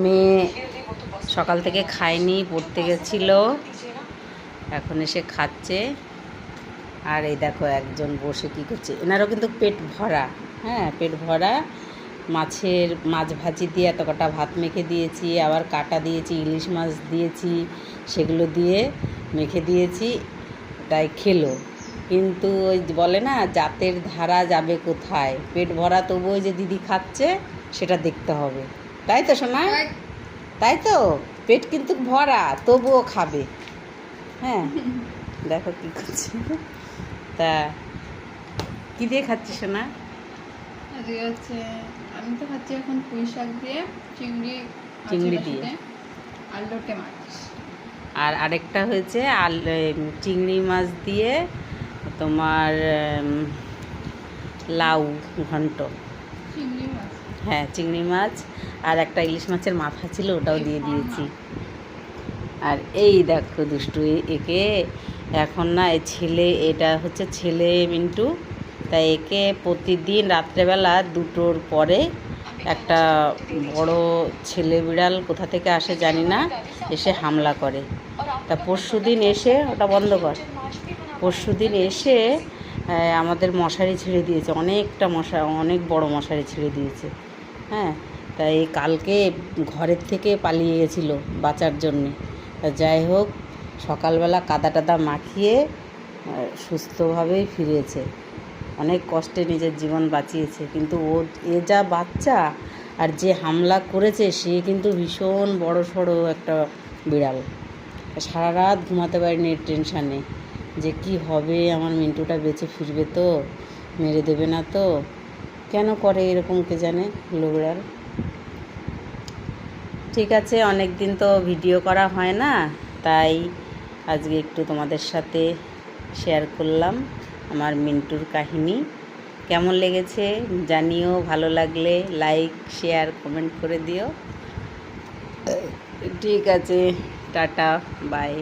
মেয়ে সকাল থেকে খায়নি, পড়তে গেছিল, এখন এসে খাচ্ছে। আর এই দেখো একজন বসে কী করছে, এনারও কিন্তু পেট ভরা। হ্যাঁ, পেট ভরা। মাছ ভাজি দিয়ে এত কটা ভাত মেখে দিয়েছি, আবার কাটা দিয়েছি, ইলিশ মাছ দিয়েছি, সেগুলো দিয়ে মেখে দিয়েছি, তাই খেলো। কিন্তু ওই বলে না, জাতের ধারা যাবে কোথায়, পেট ভরা তবুও যে দিদি খাচ্ছে সেটা দেখতে হবে। তাই তো শোনা? তাই তো, পেট কিন্তু ভরা তবুও খাবে। হ্যাঁ, দেখো কী করছে। তা কী দিয়ে খাচ্ছিস না? আমি তো খাচ্ছি এখন পুঁই শাক দিয়ে, চিংড়ি দিয়ে, আর লোটে মাছ। আর আরেকটা হয়েছে চিংড়ি মাছ দিয়ে তোমার লাউ ঘন্ট। চিংড়ি মাছ, হ্যাঁ, চিংড়ি মাছ। আর একটা ইলিশ মাছের মাথা ছিল, ওটাও দিয়ে দিয়েছি। আর এই দেখো দুষ্টু, একে এখন না এটা হচ্ছে ছেলে মিন্টু, তাই একে প্রতিদিন রাত্রেবেলা 2টোর পরে একটা বড় ছেলে বিড়াল কোথা থেকে আসে জানি না, এসে হামলা করে। তা পরশুদিন এসে, ওটা বন্ধ কর, পরশুদিন এসে আমাদের মশারি ছিঁড়ে দিয়েছে, অনেক বড় মশারি ছিঁড়ে দিয়েছে। হ্যাঁ, তাই কালকে ঘরের থেকে পালিয়ে গেছিলো বাঁচার জন্যে। তা যাই হোক, সকালবেলা কাদা টাদা মাখিয়ে সুস্থভাবেই ফিরেছে। অনেক কষ্টে নিজের জীবন বাঁচিয়েছে। কিন্তু এ যা বাচ্চা, আর যে হামলা করেছে সে কিন্তু ভীষণ বড় সড়ো একটা বিড়াল। সারা রাত ঘুমাতে পারিনি টেনশানে, যে কি হবে, আমার মিন্টুটা বেঁচে ফিরবে তো, মেরে দেবে না তো, কেন করে এরকম কে জানে বিড়াল। ঠিক আছে, অনেক দিন তো ভিডিও করা হয় না, তাই আজকে একটু তোমাদের সাথে শেয়ার করলাম আমার মিন্টুর কাহিনী। কেমন লেগেছে জানিও, ভালো লাগলে লাইক, শেয়ার, কমেন্ট করে দিও। ঠিক আছে, টাটা, বাই।